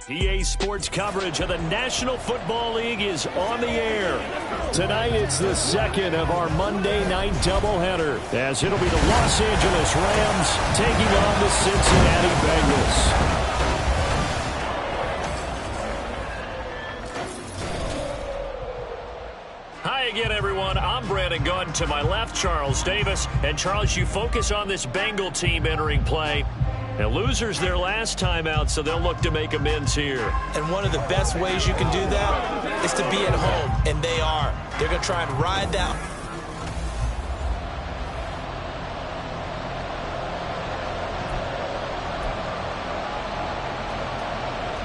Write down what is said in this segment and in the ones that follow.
EA Sports coverage of the National Football League is on the air. Tonight, it's the second of our Monday night doubleheader, as it'll be the Los Angeles Rams taking on the Cincinnati Bengals. Hi again, everyone. I'm Brandon Gunn. To my left, Charles Davis. And, Charles, you focus on this Bengal team entering play. And losers their last time out, so they'll look to make amends here. And one of the best ways you can do that is to be at home, and they are. They're going to try and ride that.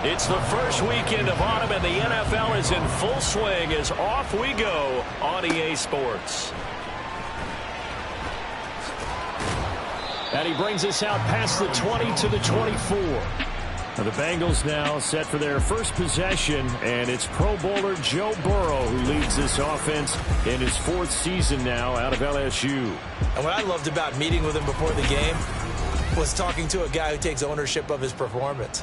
It's the first weekend of autumn, and the NFL is in full swing as off we go on EA Sports. And he brings us out past the 20 to the 24. Now the Bengals now set for their first possession, and it's Pro Bowler Joe Burrow who leads this offense in his fourth season now out of LSU. And what I loved about meeting with him before the game was talking to a guy who takes ownership of his performance.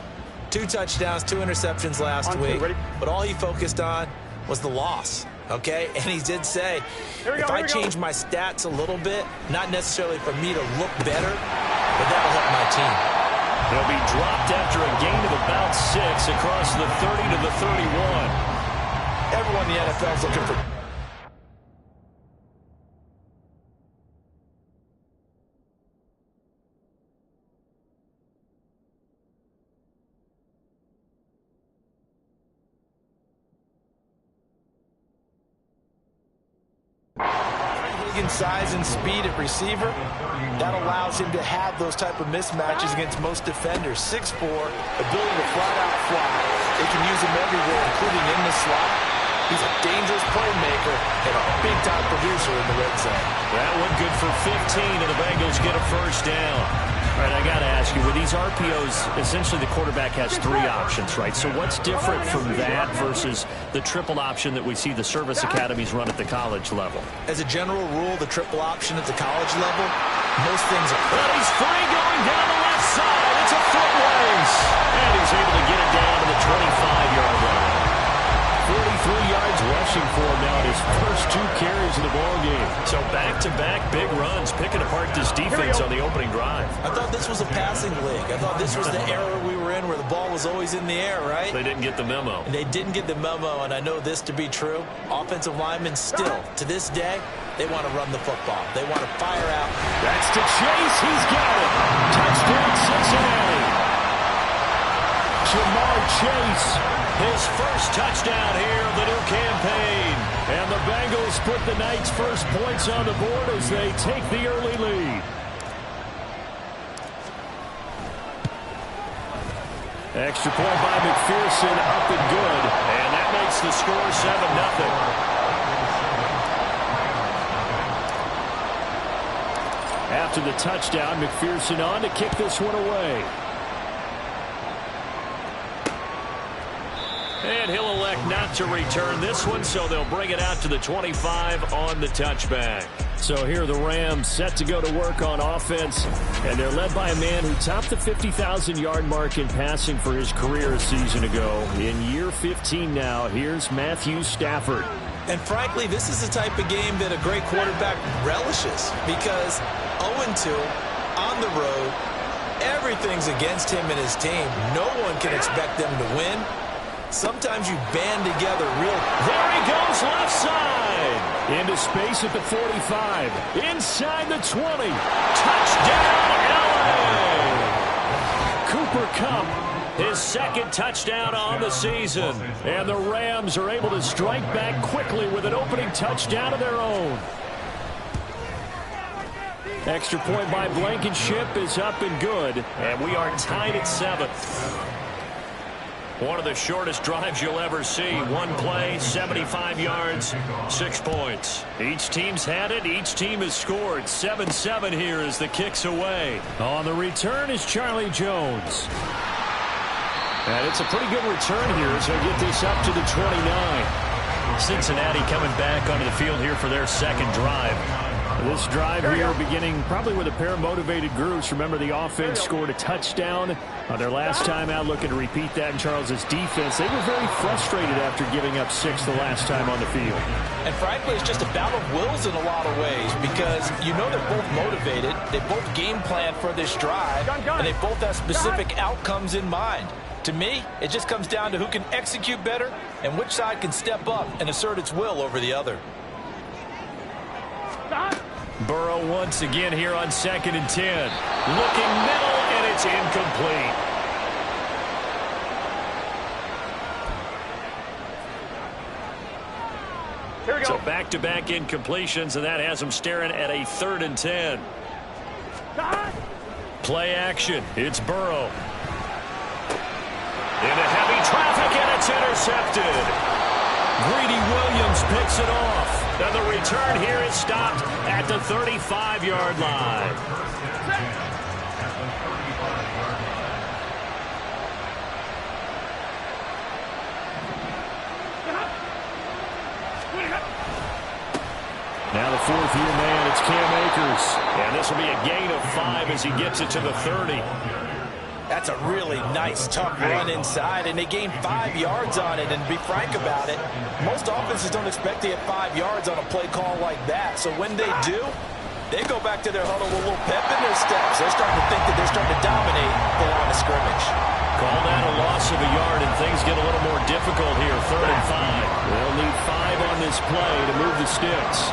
2 touchdowns, 2 interceptions last week, but all he focused on was the loss, okay? And he did say, if I change my stats a little bit, not necessarily for me to look better, but that'll help my team. He'll be dropped after a gain of about 6 across the 30 to the 31. Everyone in the NFL is looking for... size and speed at receiver, that allows him to have those type of mismatches against most defenders. 6'4", ability to flat out fly. They can use him everywhere, including in the slot. He's a dangerous playmaker and a big-time producer in the red zone. That one good for 15, and the Bengals get a first down. All right, I got to ask you, with these RPOs, essentially the quarterback has 3 options, right? So what's different from that versus the triple option that we see the service academies run at the college level? As a general rule, the triple option at the college level, most things are... But he's free going down the left side. It's a foot race. And he's able to get it down to the 25-yard line. 43 yards rushing for him now in his first 2 carries of the ballgame. So back-to-back big runs, picking apart this defense on the opening drive. I thought this was a passing league. I thought this was the era we were in where the ball was always in the air, right? They didn't get the memo. And they didn't get the memo, and I know this to be true. Offensive linemen still, to this day, they want to run the football. They want to fire out. That's to Chase. He's got it. Touchdown, Cincinnati. Jamar Chase, his first touchdown here of the new campaign. And the Bengals put the Knights' first points on the board as they take the early lead. Extra point by McPherson, up and good. And that makes the score 7-0. After the touchdown, McPherson on to kick this one away. And he'll elect not to return this one, so they'll bring it out to the 25 on the touchback. So here are the Rams set to go to work on offense, and they're led by a man who topped the 50,000-yard mark in passing for his career a season ago. In year 15 now, here's Matthew Stafford. And frankly, this is the type of game that a great quarterback relishes, because 0-2 on the road, everything's against him and his team. No one can expect them to win. Sometimes you band together real... There he goes, left side. Into space at the 45. Inside the 20. Touchdown, LA! Cooper Kupp, his second touchdown on the season. And the Rams are able to strike back quickly with an opening touchdown of their own. Extra point by Blankenship is up and good. And we are tied at 7. One of the shortest drives you'll ever see. One play, 75 yards, 6 points. Each team's had it. Each team has scored. 7-7 here as the kick's away. On the return is Charlie Jones. And it's a pretty good return here as they get this up to the 29. Cincinnati coming back onto the field here for their second drive. This drive here beginning probably with a pair of motivated groups. Remember, the offense scored a touchdown on their last time out, looking to repeat that in Charles's defense. They were very frustrated after giving up 6 the last time on the field. And frankly, it's just a battle of wills in a lot of ways because you know they're both motivated. They both game plan for this drive, and they both have specific outcomes in mind. To me, it just comes down to who can execute better and which side can step up and assert its will over the other. Burrow once again here on 2nd and 10. Looking middle, and it's incomplete. Here we go. So back-to-back incompletions, and that has him staring at a 3rd and 10. Play action. It's Burrow. Into heavy traffic, and it's intercepted. Greedy Williams picks it off. And the return here is stopped at the 35-yard line. Now the 4th-year man, it's Cam Akers. And this will be a gain of 5 as he gets it to the 30. That's a really nice, tough run inside, and they gained 5 yards on it. And to be frank about it, most offenses don't expect to get 5 yards on a play call like that. So when they do, they go back to their huddle with a little pep in their steps. They're starting to think that they're starting to dominate the line of scrimmage. Call that a loss of a yard, and things get a little more difficult here. 3rd and 5. They'll need 5 on this play to move the sticks.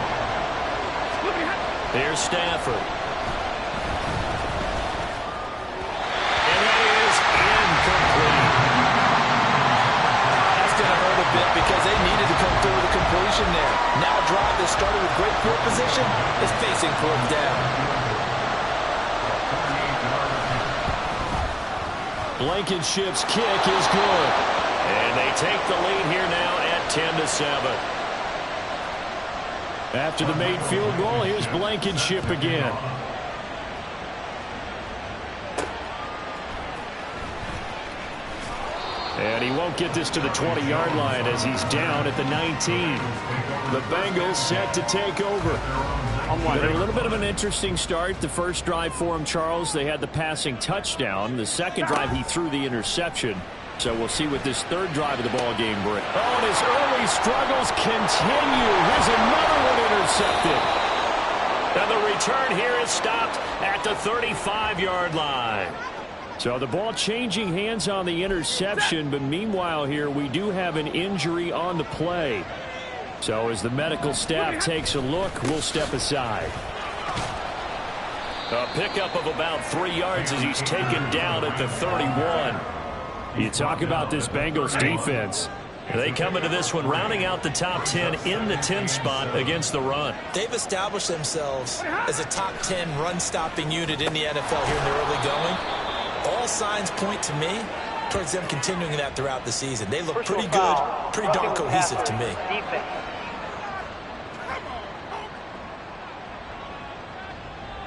Here's Stafford. Because they needed to come through with a completion there. Now a drive that started with great field position is facing 4th down. Blankenship's kick is good. And they take the lead here now at 10-7. After the made field goal, here's Blankenship again. And he won't get this to the 20-yard line as he's down at the 19. The Bengals set to take over. A little bit of an interesting start. The first drive for him, Charles, they had the passing touchdown. The second drive, he threw the interception. So we'll see what this 3rd drive of the ball game brings. Oh, and his early struggles continue. Here's another one intercepted. And the return here is stopped at the 35-yard line. So the ball changing hands on the interception, but meanwhile here we do have an injury on the play. So as the medical staff takes a look, we'll step aside. A pickup of about 3 yards as he's taken down at the 31. You talk about this Bengals defense. They come into this one rounding out the top 10 in the 10 spot against the run. They've established themselves as a top 10 run-stopping unit in the NFL here in the early going. All signs point to me towards them continuing that throughout the season. They look pretty good, pretty darn cohesive to me.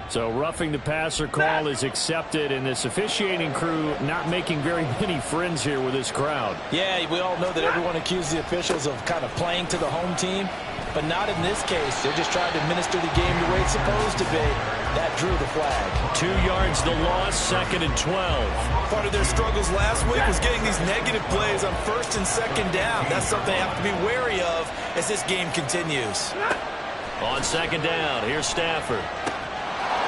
So roughing the passer call is accepted, and this officiating crew not making very many friends here with this crowd. Yeah, we all know that everyone accuses the officials of kind of playing to the home team, but not in this case. They're just trying to administer the game the way it's supposed to be. That drew the flag. 2 yards the loss, 2nd and 12. Part of their struggles last week was getting these negative plays on 1st and 2nd down. That's something they have to be wary of as this game continues. On 2nd down, here's Stafford.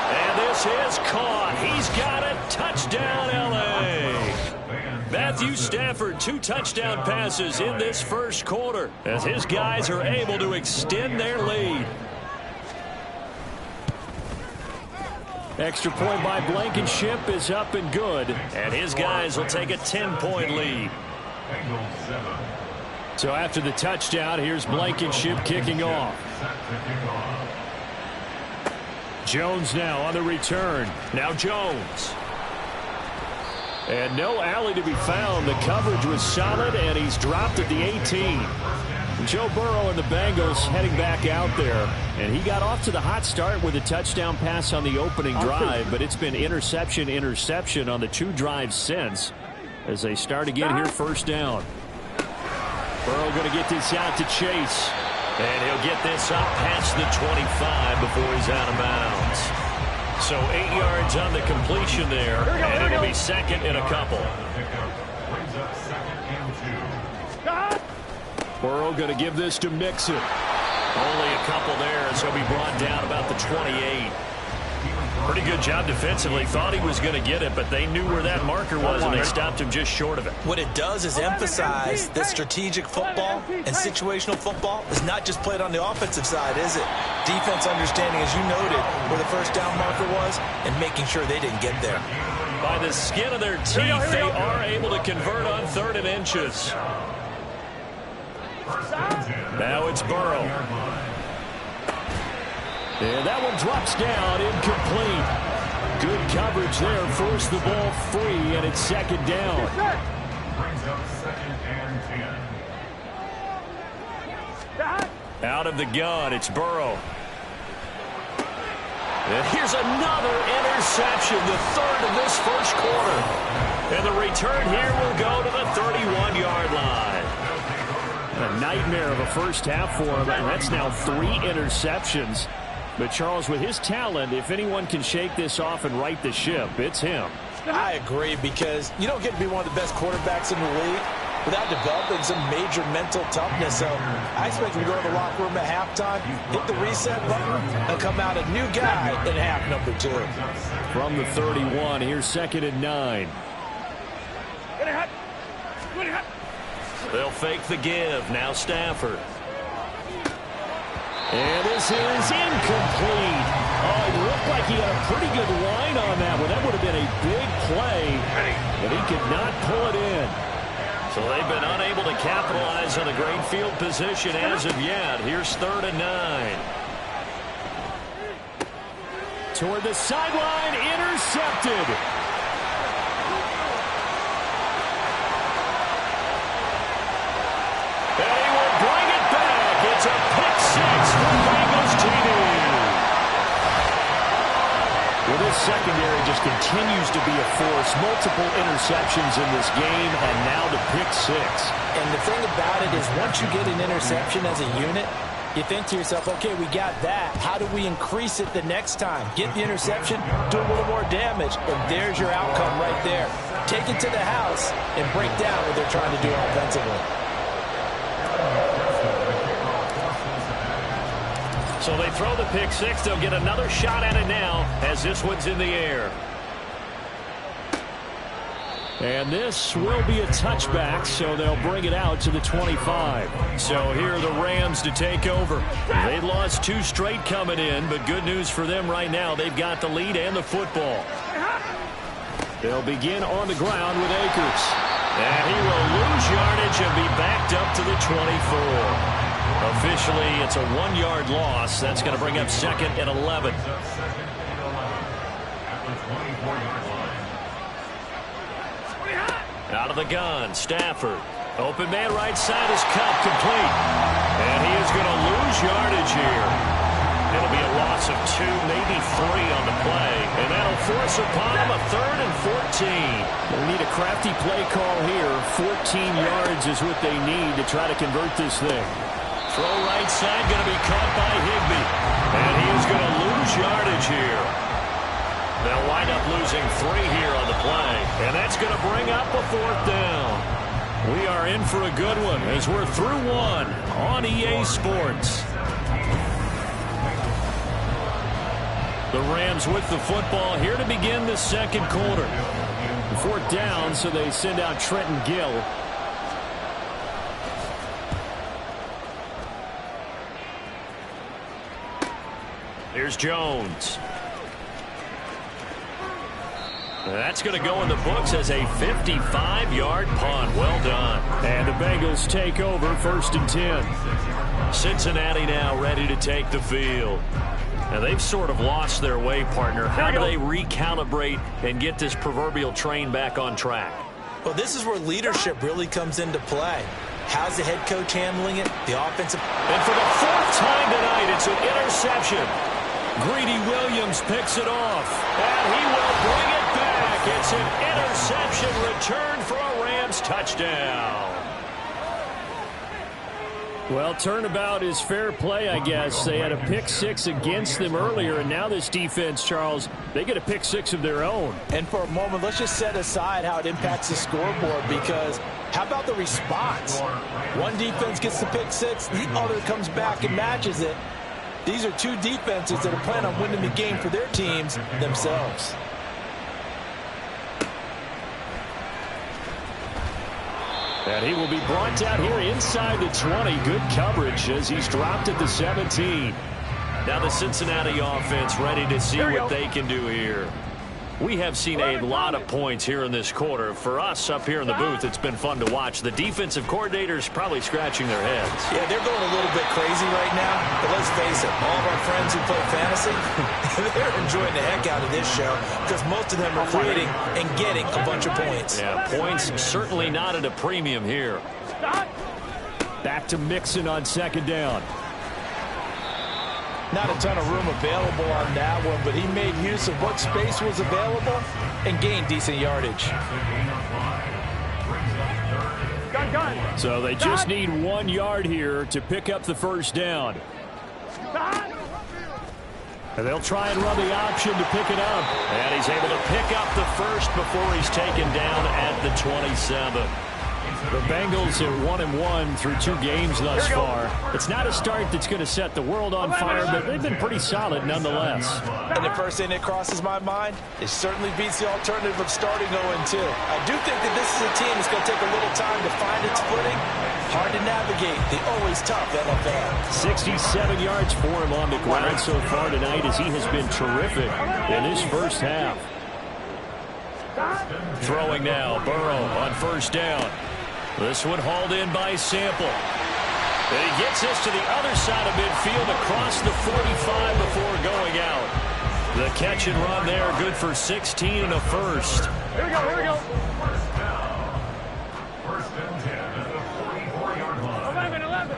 And this is caught. He's got it. Touchdown, L.A. Matthew Stafford, 2 touchdown passes in this first quarter as his guys are able to extend their lead. Extra point by Blankenship is up and good, and his guys will take a 10-point lead. So after the touchdown, here's Blankenship kicking off. Jones now on the return. Now Jones. And no alley to be found. The coverage was solid, and he's dropped at the 18. Joe Burrow and the Bengals heading back out there. And he got off to the hot start with a touchdown pass on the opening drive, but it's been interception on the 2 drives since as they start again here 1st down. Burrow going to get this out to Chase. And he'll get this up past the 25 before he's out of bounds. So 8 yards on the completion there, and it'll be second and a couple. Burrow going to give this to Mixon. Only a couple there as he'll be brought down about the 28. Pretty good job defensively. Thought he was going to get it, but they knew where that marker was, and they stopped him just short of it. What it does is emphasize that strategic football and situational football is not just played on the offensive side, is it? Defense understanding, as you noted, where the first down marker was and making sure they didn't get there. By the skin of their teeth, they are able to convert on 3rd and inches. Now it's Burrow. And that one drops down, incomplete. Good coverage there, forced the ball free, and it's second down. Brings up 2nd and 10. Out of the gun, it's Burrow. And here's another interception, the 3rd of this first quarter. And the return here will go to the 31-yard line. A nightmare of a first half for him, and that's now 3 interceptions. But, Charles, with his talent, if anyone can shake this off and right the ship, it's him. I agree, because you don't get to be one of the best quarterbacks in the league without developing some major mental toughness. So I expect him to go to the locker room at halftime, hit the reset button, and come out a new guy in half number 2. From the 31, here's 2nd and 9. They'll fake the give. Now Stafford. And this is incomplete. Oh, it looked like he had a pretty good line on that one. That would have been a big play, but he could not pull it in. So they've been unable to capitalize on a great field position as of yet. Here's 3rd and 9. Toward the sideline, intercepted. And he will bring it back. It's a pick 6 for Bengals TV. Well, this secondary just continues to be a force. Multiple interceptions in this game, and now the pick 6. And the thing about it is once you get an interception as a unit, you think to yourself, okay, we got that. How do we increase it the next time? Get the interception, do a little more damage, and there's your outcome right there. Take it to the house and break down what they're trying to do offensively. So they throw the pick 6. They'll get another shot at it now as this one's in the air. And this will be a touchback, so they'll bring it out to the 25. So here are the Rams to take over. They lost 2 straight coming in, but good news for them right now. They've got the lead and the football. They'll begin on the ground with Akers. And he will lose yardage and be backed up to the 24. Officially, it's a 1-yard loss. That's going to bring up 2nd and 11. Out of the gun, Stafford. Open man right side is cut, complete. And he is going to lose yardage here. It'll be a loss of 2, maybe 3 on the play. And that'll force upon him a 3rd and 14. They need a crafty play call here. 14 yards is what they need to try to convert this thing. Throw right side, going to be caught by Higbee. And he is going to lose yardage here. They'll wind up losing 3 here on the play. And that's going to bring up a 4th down. We are in for a good one as we're through 1 on EA Sports. The Rams with the football here to begin the 2nd quarter. 4th down, so they send out Trenton Gill. Here's Jones. That's going to go in the books as a 55-yard punt. Well done. And the Bengals take over 1st and 10. Cincinnati now ready to take the field. Now they've sort of lost their way, partner. How do they recalibrate and get this proverbial train back on track? Well, this is where leadership really comes into play. How's the head coach handling it? The offensive. And for the 4th time tonight, it's an interception. Greedy Williams picks it off, and he will bring it back. It's an interception return for a Rams touchdown. Well, turnabout is fair play, I guess. They had a pick six against them earlier, and now this defense, Charles, they get a pick six of their own. And for a moment, let's just set aside how it impacts the scoreboard, because how about the response? One defense gets the pick six, the other comes back and matches it. These are two defenses that are planning on winning the game for their teams themselves. And he will be brought down here inside the 20. Good coverage as he's dropped at the 17. Now the Cincinnati offense ready to see what they can do here. We have seen a lot of points here in this quarter. For us up here in the booth, it's been fun to watch. The defensive coordinators probably scratching their heads. Yeah, they're going a little bit crazy right now. But let's face it, all of our friends who play fantasy, they're enjoying the heck out of this show because most of them are creating and getting a bunch of points. Yeah, points certainly not at a premium here. Back to Mixon on second down. Not a ton of room available on that one, but he made use of what space was available and gained decent yardage. So they just need 1 yard here to pick up the first down. And they'll try and run the option to pick it up. And he's able to pick up the first before he's taken down at the 27. The Bengals are 1-1 through 2 games thus far. It's not a start that's going to set the world on fire, but they've been pretty solid nonetheless. And the first thing that crosses my mind, it certainly beats the alternative of starting 0-2. I do think that this is a team that's going to take a little time to find its footing. Hard to navigate the always tough NFL. 67 yards for him on the ground so far tonight as he has been terrific in his first half. Throwing now, Burrow on first down. This one hauled in by Sample. And he gets this to the other side of midfield across the 45 before going out. The catch and run there, good for 16 and a first. Here we go. First and 10 at the 44-yard line. 11.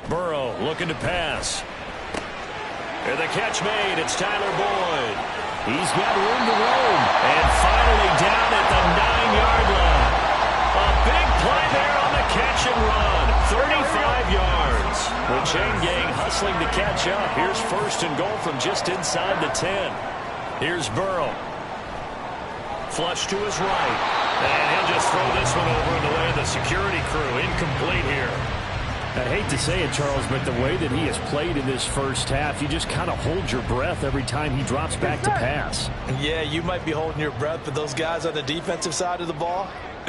Burrow looking to pass. And the catch made. It's Tyler Boyd. He's got room to roam. And finally down at the 9-yard line. A big play there on the catch and run. 35 yards. The chain gang hustling to catch up. Here's first and goal from just inside the 10. Here's Burrow. Flush to his right. And he'll just throw this one over in the way of the security crew. Incomplete here. I hate to say it, Charles, but the way that he has played in this first half, you just kind of hold your breath every time he drops back to pass. Yeah, you might be holding your breath, but those guys on the defensive side of the ball,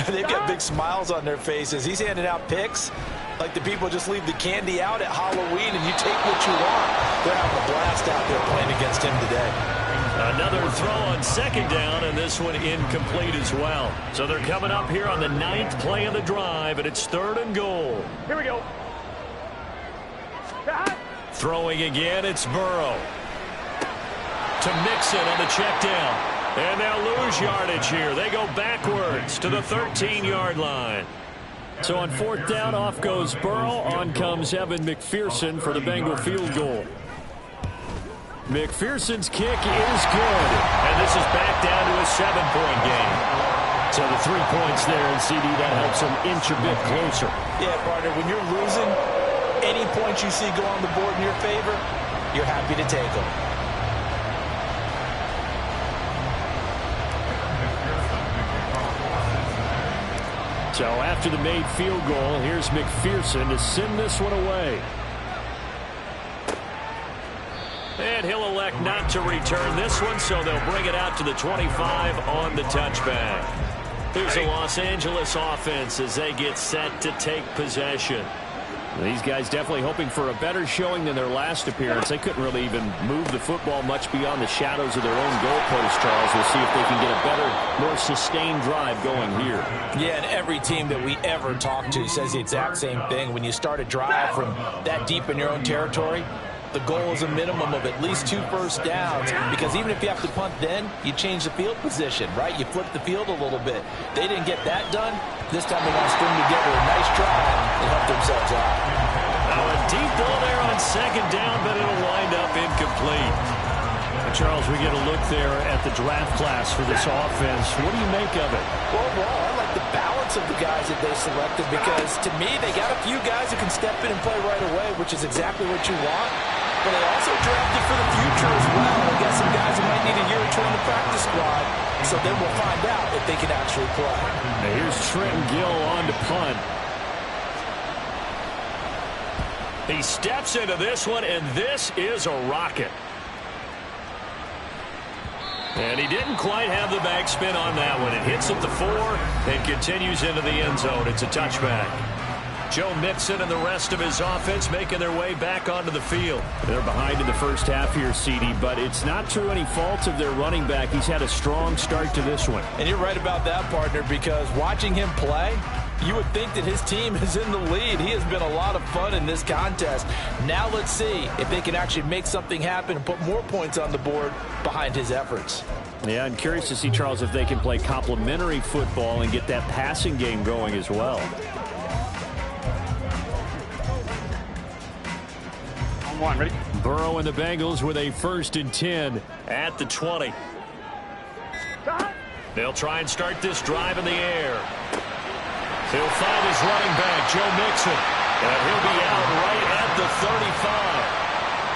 they've got big smiles on their faces. He's handing out picks like the people just leave the candy out at Halloween and you take what you want. They're having a blast out there playing against him today. Another throw on second down, and this one incomplete as well. So they're coming up here on the 9th play of the drive, and it's 3rd and goal. Here we go. Throwing again, it's Burrow. To Mixon on the check down. And they'll lose yardage here. They go backwards to the 13-yard line. So on 4th down, off goes Burrow. On comes Evan McPherson for the Bengal field goal. McPherson's kick is good. And this is back down to a 7-point game. So the 3 points there, and CD, that helps them inch a bit closer. Yeah, partner, when you're losing, any points you see go on the board in your favor, you're happy to take them. So after the made field goal, here's McPherson to send this one away. And he'll elect not to return this one, so they'll bring it out to the 25 on the touchback. Here's the Los Angeles offense as they get set to take possession. These guys definitely hoping for a better showing than their last appearance. They couldn't really even move the football much beyond the shadows of their own goalpost, Charles. We'll see if they can get a better, more sustained drive going here. Yeah, and every team that we ever talk to says the exact same thing. When you start a drive from that deep in your own territory, the goal is a minimum of at least 2 first downs, because even if you have to punt then, you change the field position, right? You flip the field a little bit. They didn't get that done. This time they want to string together a nice drive and help themselves out. Now a deep ball there on second down, but it'll wind up incomplete. Charles, we get a look there at the draft class for this offense. What do you make of it? Well, overall, I like the balance balance of the guys that they selected, because to me, they got a few guys who can step in and play right away, which is exactly what you want. But they also drafted for the future as well. They got some guys who might need a year or two in the practice squad, so then we'll find out if they can actually play. Now here's Trenton Gill on to punt. He steps into this one, and this is a rocket. And he didn't quite have the backspin on that one. It hits at the 4 and continues into the end zone. It's a touchback. Joe Mixon and the rest of his offense making their way back onto the field. They're behind in the first half here, CD, but it's not through any fault of their running back. He's had a strong start to this one. And you're right about that, partner, because watching him play, you would think that his team is in the lead. He has been a lot of fun in this contest. Now let's see if they can actually make something happen and put more points on the board behind his efforts. Yeah, I'm curious to see, Charles, if they can play complementary football and get that passing game going as well. On 1, ready? Burrow and the Bengals with a 1st and 10 at the 20. They'll try and start this drive in the air. He'll find his running back, Joe Mixon, and he'll be out right at the 35.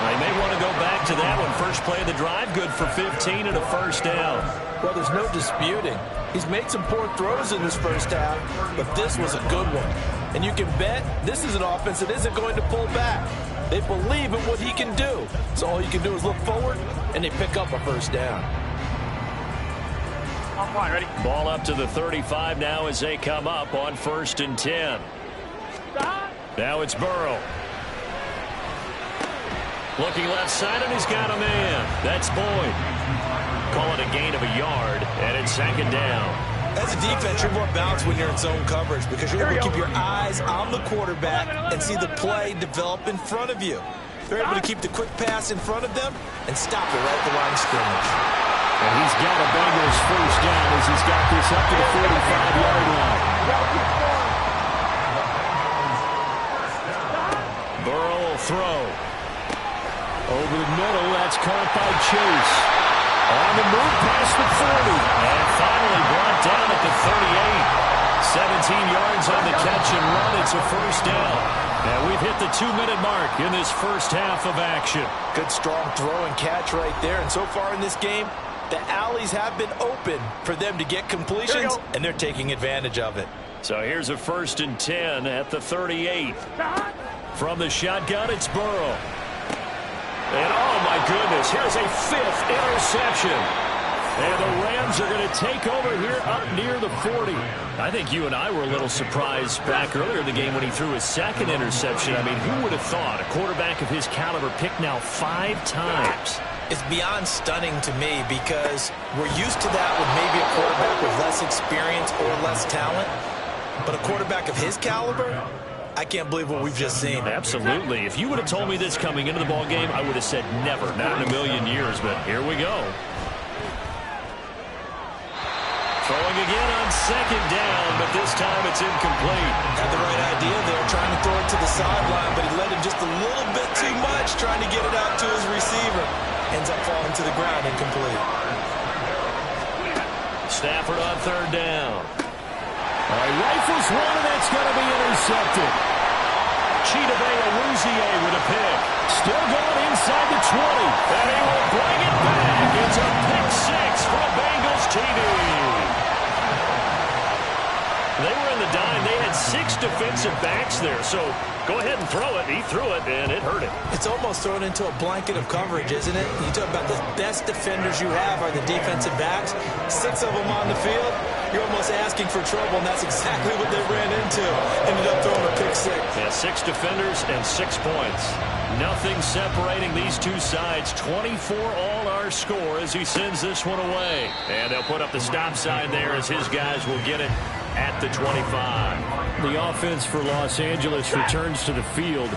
They may want to go back to that one. First play of the drive, good for 15 and a 1st down. Well, there's no disputing. He's made some poor throws in this first half, but this was a good one. And you can bet this is an offense that isn't going to pull back. They believe in what he can do. So all you can do is look forward, and they pick up a 1st down. On 1, ready? Ball up to the 35 now as they come up on 1st and 10. Now it's Burrow. Looking left side, and he's got a man. That's Boyd. Call it a gain of a yard, and it's 2nd down. As a defense, you're more balanced when you're in zone coverage because you're able to keep your eyes on the quarterback and see the play develop in front of you. They're able to keep the quick pass in front of them and stop it right at the line of scrimmage. And he's got a Bengals 1st down as he's got this up to the 45-yard line. Burrow will throw. Over the middle, that's caught by Chase. On the move past the 40. And finally brought down at the 38. 17 yards on the catch and run. It's a 1st down. And we've hit the 2-minute mark in this first half of action. Good strong throw and catch right there. And so far in this game, the alleys have been open for them to get completions, and they're taking advantage of it. So here's a 1st and 10 at the 38. From the shotgun, it's Burrow. And oh my goodness, here's a 5th interception. And the Rams are going to take over here up near the 40. I think you and I were a little surprised back earlier in the game when he threw his 2nd interception. I mean, who would have thought a quarterback of his caliber picked now 5 times? It's beyond stunning to me because we're used to that with maybe a quarterback with less experience or less talent. But a quarterback of his caliber, I can't believe what we've just seen. Absolutely. If you would have told me this coming into the ball game, I would have said never, not in a million years. But here we go. Throwing again on 2nd down, but this time it's incomplete. Had the right idea there, trying to throw it to the sideline, but he led him just a little bit too much, trying to get it out to his receiver. Ends up falling to the ground incomplete. Stafford on 3rd down. Rifles one, and that's going to be intercepted. Chidobe Awuzie with a pick. Still going inside the 20. And he will bring it back. It's a pick 6 from Bengals TV. They were in the dime. They had 6 defensive backs there. So go ahead and throw it. He threw it, and it hurt him. It's almost thrown into a blanket of coverage, isn't it? You talk about the best defenders you have are the defensive backs. 6 of them on the field. You're almost asking for trouble, and that's exactly what they ran into. Ended up throwing a pick 6. Yeah, 6 defenders and 6 points. Nothing separating these two sides. 24 all our score as he sends this one away. And they'll put up the stop sign there as his guys will get it at the 25. The offense for Los Angeles returns to the field.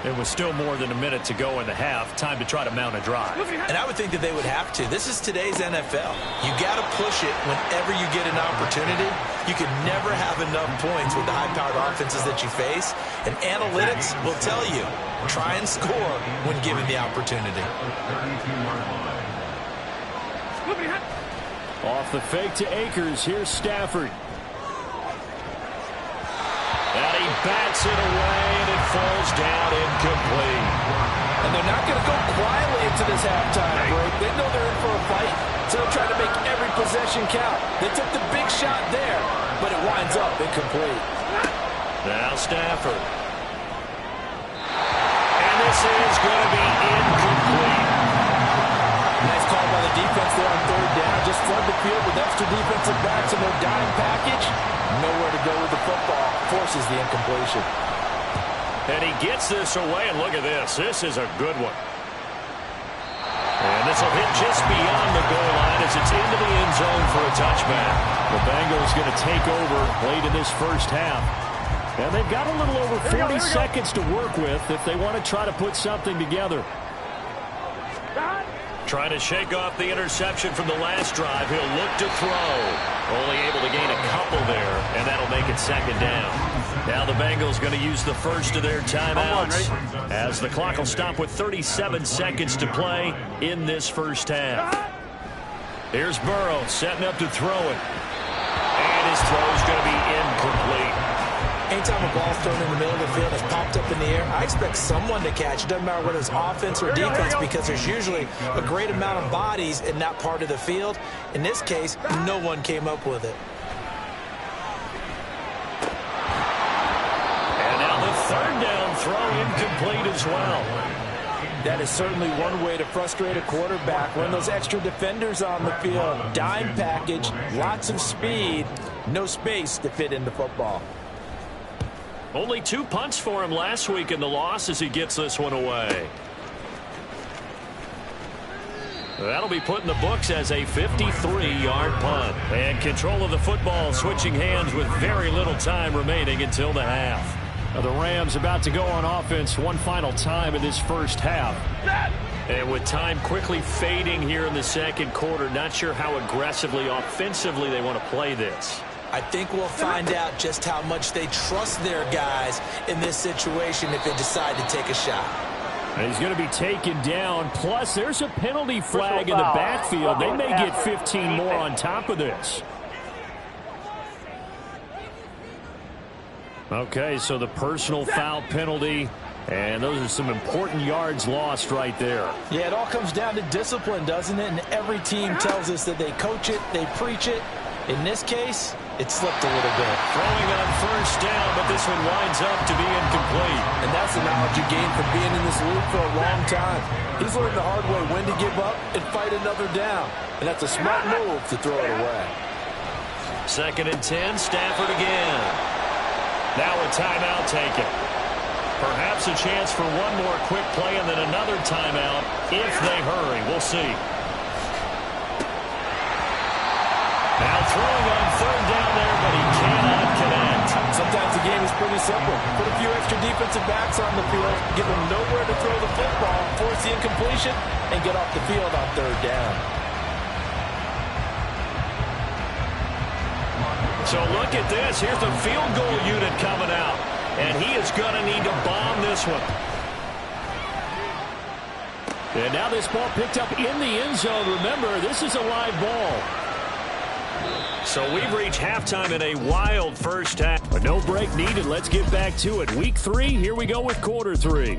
There was still more than a minute to go in the half. Time to try to mount a drive. And I would think that they would have to. This is today's NFL. You got to push it whenever you get an opportunity. You can never have enough points with the high-powered offenses that you face. And analytics will tell you, try and score when given the opportunity. Off the fake to Akers. Here's Stafford. bats it away, and it falls down incomplete. And they're not going to go quietly into this halftime break. They know they're in for a fight, so they're trying to make every possession count. They took the big shot there, but it winds up incomplete. Now Stafford. And this is going to be incomplete. Nice call by the defense there on third down. Just flood the field with extra defensive backs in their dime package. Nowhere to go with the football. Forces the incompletion. And he gets this away, and look at this. This is a good one. And this will hit just beyond the goal line as it's into the end zone for a touchback. The Bengals going to take over late in this first half. And they've got a little over 40 seconds to work with if they want to try to put something together. Trying to shake off the interception from the last drive. He'll look to throw. Only able to gain a couple there, and that'll make it second down. Now the Bengals going to use the first of their timeouts as the clock will stop with 37 seconds to play in this first half. Here's Burrow setting up to throw it. And his throw is going to be incomplete. Anytime a ball's thrown in the middle of the field and it's popped up in the air, I expect someone to catch. It doesn't matter whether it's offense or defense because there's usually a great amount of bodies in that part of the field. In this case, no one came up with it. And now the third down throw incomplete as well. That is certainly one way to frustrate a quarterback. Run those extra defenders on the field. Dime package, lots of speed, no space to fit in the football. Only 2 punts for him last week in the loss as he gets this one away. That'll be put in the books as a 53-yard punt. And control of the football switching hands with very little time remaining until the half. Now the Rams about to go on offense one final time in this first half. And with time quickly fading here in the second quarter, not sure how aggressively, offensively they want to play this. I think we'll find out just how much they trust their guys in this situation if they decide to take a shot. And he's going to be taken down. Plus, there's a penalty flag in the backfield. They may get 15 more on top of this. Okay, so the personal foul penalty. And those are some important yards lost right there. Yeah, it all comes down to discipline, doesn't it? And every team tells us that they coach it, they preach it. In this case, it slipped a little bit. Throwing on first down, but this one winds up to be incomplete. And that's the knowledge you gain from being in this league for a long time. He's learned the hard way when to give up and fight another down. And that's a smart move to throw it away. 2nd and 10, Stafford again. Now a timeout taken. Perhaps a chance for one more quick play and then another timeout if they hurry. We'll see. Now throwing on third down there, but he cannot connect. Sometimes the game is pretty simple. Put a few extra defensive backs on the field, give them nowhere to throw the football, force the incompletion, and get off the field on third down. So look at this. Here's the field goal unit coming out. And he is going to need to bomb this one. And now this ball picked up in the end zone. Remember, this is a live ball. So we've reached halftime in a wild first half. But no break needed. Let's get back to it. Week 3, here we go with quarter 3.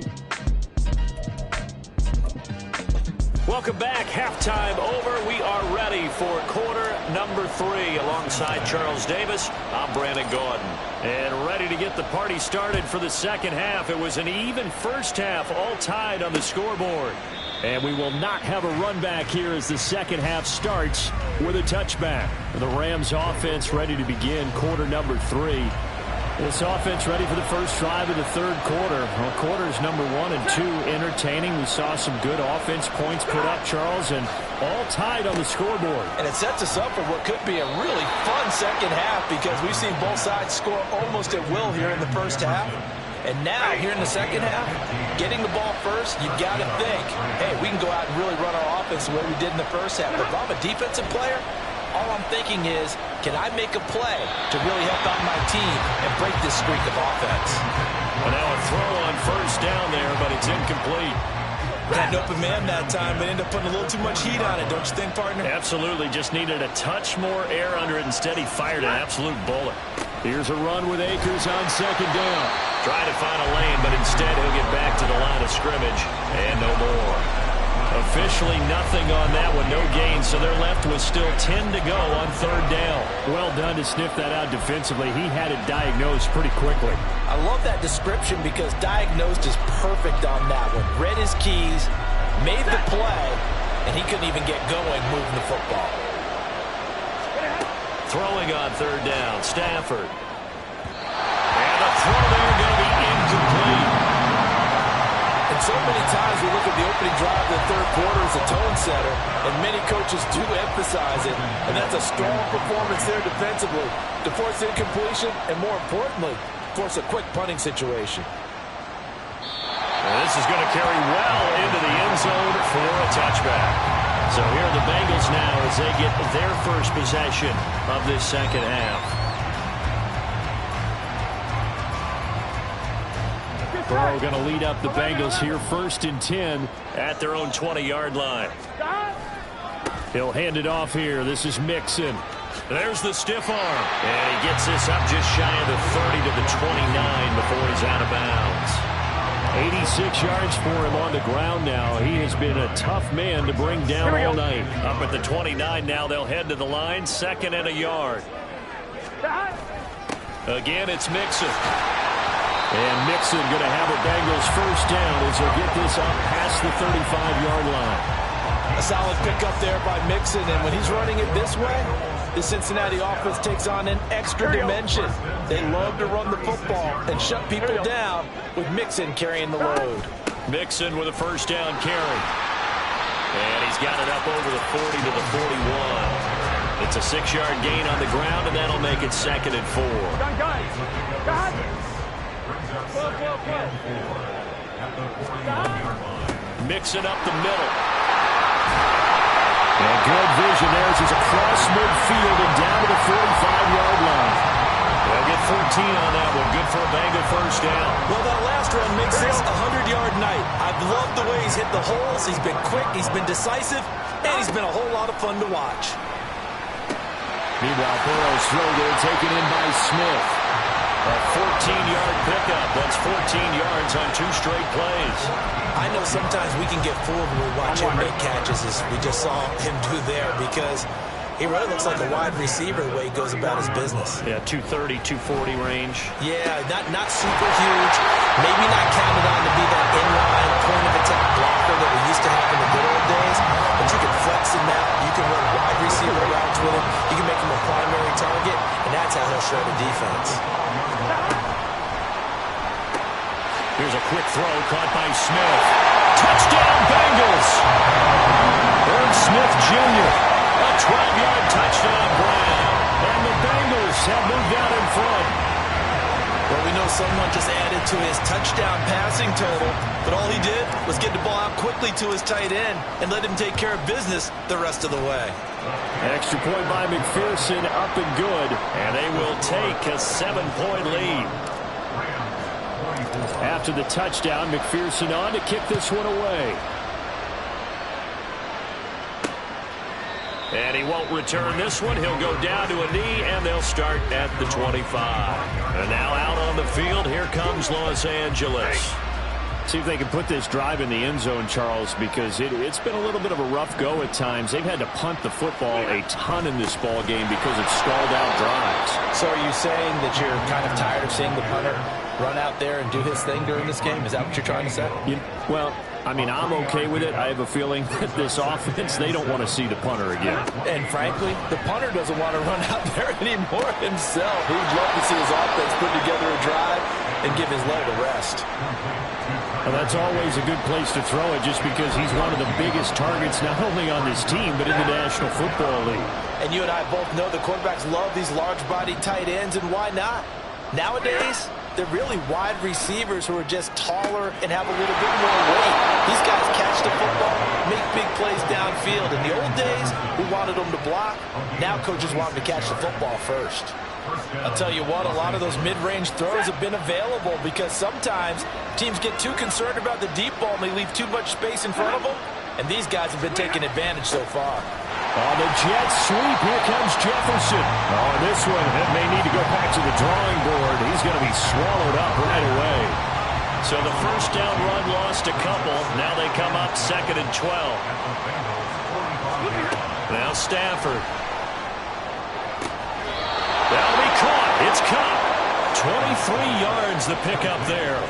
Welcome back. Halftime over. We are ready for quarter number 3 alongside Charles Davis. I'm Brandon Gordon. And ready to get the party started for the second half. It was an even first half, all tied on the scoreboard. And we will not have a run back here as the second half starts with a touchback. The Rams offense ready to begin quarter number 3. This offense ready for the first drive of the third quarter. Well, quarters number 1 and 2 entertaining. We saw some good offense points put up, Charles, and all tied on the scoreboard. And it sets us up for what could be a really fun second half because we've seen both sides score almost at will here in the first half. And now, here in the second half, getting the ball first, you've got to think, hey, we can go out and really run our offense the way we did in the first half. But if I'm a defensive player, all I'm thinking is, can I make a play to really help out my team and break this streak of offense? Well, now a throw on first down there, but it's incomplete. Had an open man that time, but ended up putting a little too much heat on it, don't you think, partner? Absolutely. Just needed a touch more air under it. Instead, he fired an absolute bullet. Here's a run with Akers on second down. Trying to find a lane, but instead he'll get back to the line of scrimmage. And no more. Officially nothing on that one, no gain, so they're left with still 10 to go on third down. Well done to sniff that out defensively. He had it diagnosed pretty quickly. I love that description because diagnosed is perfect on that one. Read his keys, made the play, and he couldn't even get going moving the football. Throwing on third down, Stafford. And the throw there going to be incomplete. And so many times we look at the opening drive of the third quarter as a tone setter, and many coaches do emphasize it, and that's a strong performance there defensively to force incompletion and, more importantly, force a quick punting situation. And this is going to carry well into the end zone for a touchback. So here are the Bengals now as they get their first possession of this second half. Burrow going to lead up the Bengals here, 1st and 10 at their own 20-yard line. He'll hand it off here. This is Mixon. There's the stiff arm. And he gets this up just shy of the 30 to the 29 before he's out of bounds. 86 yards for him on the ground now. He has been a tough man to bring down all night. Up at the 29 now, they'll head to the line, 2nd and a yard. Again, it's Mixon. And Mixon going to have a Bengals first down as he'll get this up past the 35-yard line. A solid pickup there by Mixon, and when he's running it this way, the Cincinnati offense takes on an extra dimension. They love to run the football and shut people down with Mixon carrying the load. Mixon with a first down carry. And he's got it up over the 40 to the 41. It's a 6-yard gain on the ground, and that'll make it 2nd and 4. Mixing up the middle. And good vision there as he's across midfield and down to the 45-yard line. They'll get 14 on that one. Good for a Bengal first down. Well, that last run makes this a 100-yard night. I've loved the way he's hit the holes. He's been quick, he's been decisive, and he's been a whole lot of fun to watch. Meanwhile, Burrow's throw there taken in by Smith. A 14-yard pickup. That's 14 yards on 2 straight plays. I know sometimes we can get fooled when we watch him make catches, as we just saw him do there, because he really looks like a wide receiver the way he goes about his business. Yeah, 230, 240 range. Yeah, not super huge. Maybe not counted on to be that inline point-of-attack blocker that we used to have in the good old days, but you can flex him out. You can run wide receiver routes with him. You can make him a primary target, and that's how he'll shred a defense. Here's a quick throw caught by Smith. Touchdown, Bengals! Irv Smith Jr. A 12-yard touchdown grab. And the Bengals have moved out in front. Well, we know someone just added to his touchdown passing total, but all he did was get the ball out quickly to his tight end and let him take care of business the rest of the way. Extra point by McPherson, up and good. And they will take a 7-point lead. After the touchdown, McPherson on to kick this one away. And he won't return this one. He'll go down to a knee, and they'll start at the 25. And now out on the field, here comes Los Angeles. See if they can put this drive in the end zone, Charles, because it's been a little bit of a rough go at times. They've had to punt the football a ton in this ball game because of stalled out drives. So are you saying that you're kind of tired of seeing the punter run out there and do his thing during this game? Is that what you're trying to say? Well, I mean, I'm okay with it. I have a feeling that this offense, they don't want to see the punter again. And frankly, the punter doesn't want to run out there anymore himself. He'd love to see his offense put together a drive and give his leg a rest. Well, that's always a good place to throw it just because he's one of the biggest targets not only on this team but in the National Football League. And you and I both know the quarterbacks love these large-bodied tight ends, and why not? Nowadays, they're really wide receivers who are just taller and have a little bit more weight. These guys catch the football, make big plays downfield. In the old days, we wanted them to block. Now coaches want them to catch the football first. I'll tell you what, a lot of those mid-range throws have been available because sometimes teams get too concerned about the deep ball and they leave too much space in front of them, and these guys have been taking advantage so far. On the jet sweep, here comes Jefferson. Oh, this one may need to go back to the drawing board. He's going to be swallowed up right away. So the first down run lost a couple. Now they come up 2nd and 12. Now Stafford. That'll be caught. It's caught. 23 yards the pickup there.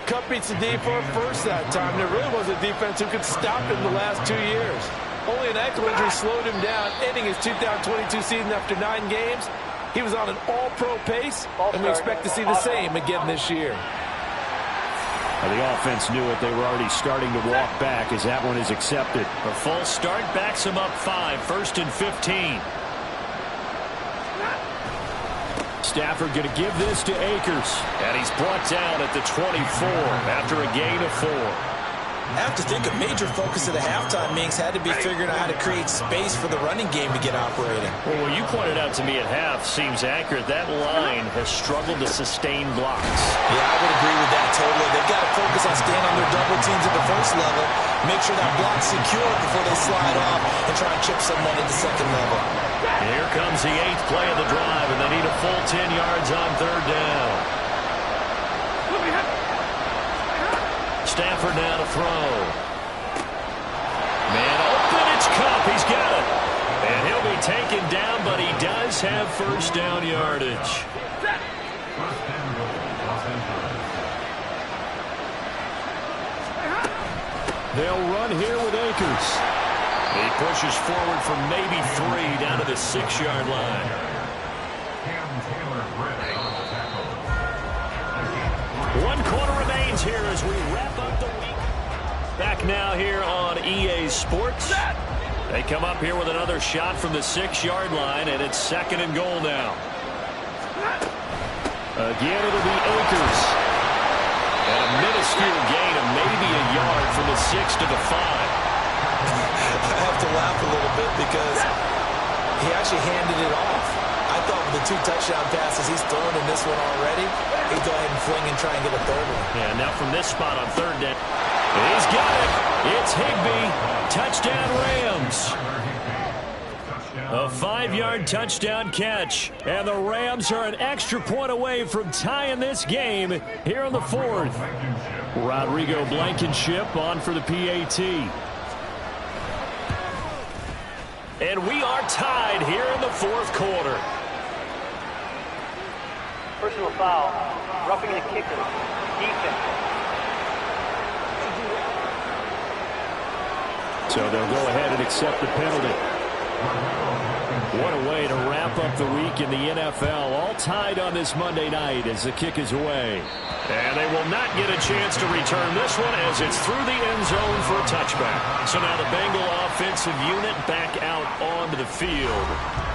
Cup beats the D for a first that time. There really was a defense who could stop him the last 2 years. Only an ankle injury slowed him down, ending his 2022 season after 9 games. He was on an all-pro pace, and we expect to see the same again this year. The offense knew it. They were already starting to walk back as that one is accepted. A false start backs him up 5, 1st and 15. Stafford going to give this to Akers. And he's brought down at the 24 after a gain of 4. I have to think a major focus of the halftime meetings had to be figuring out how to create space for the running game to get operating. Well, what you pointed out to me at half seems accurate. That line has struggled to sustain blocks. Yeah, I would agree with that totally. They've got to focus on staying on their double teams at the first level, make sure that block's secure before they slide off and try and chip someone at the second level. Here comes the 8th play of the drive, and they need a full 10 yards on 3rd down. Stafford now to throw. Man open, it's Cup. He's got it. And he'll be taken down, but he does have first down yardage. They'll run here with Akers. He pushes forward for maybe 3 down to the 6-yard line. 1 quarter remains here as we wrap up the week. Back now here on EA Sports. They come up here with another shot from the 6-yard line, and it's 2nd and goal now. Again, it'll be Akers. And a minuscule gain of maybe a yard from the 6 to the 5. I have to laugh a little bit because he actually handed it off. I thought with the 2 touchdown passes he's thrown in this one already, he'd go ahead and fling and try and get a 3rd one. Yeah, now from this spot on 3rd down. He's got it. It's Higbee. Touchdown Rams. A 5-yard touchdown catch. And the Rams are an extra point away from tying this game here in the 4th. Rodrigo Blankenship on for the PAT. And we are tied here in the 4th quarter. Personal foul. Roughing the kicker. Defense. So they'll go ahead and accept the penalty. What a way to wrap up the week in the NFL. All tied on this Monday night as the kick is away. And they will not get a chance to return this one as it's through the end zone for a touchback. So now the Bengal offensive unit back out onto the field.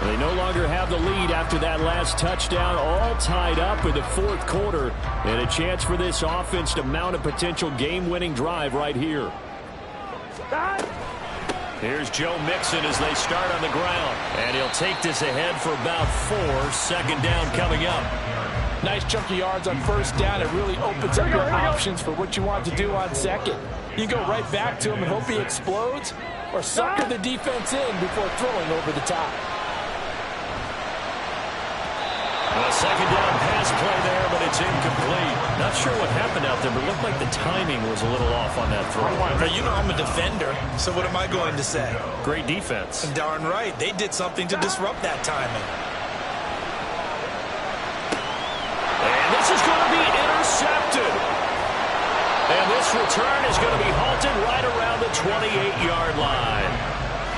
They no longer have the lead after that last touchdown. All tied up in the 4th quarter. And a chance for this offense to mount a potential game-winning drive right here. Here's Joe Mixon as they start on the ground. And he'll take this ahead for about 4. 2nd down coming up. Nice chunk of yards on 1st down. It really opens up your options for what you want to do on 2nd. You go right back to him and hope he explodes, or sucker the defense in before throwing over the top. A 2nd down pass play there, but it's incomplete. Not sure what happened out there, but it looked like the timing was a little off on that throw. Now, you know I'm a defender, so what am I going to say? Great defense. Darn right. They did something to disrupt that timing. And this is going to be intercepted. And this return is going to be halted right around the 28-yard line.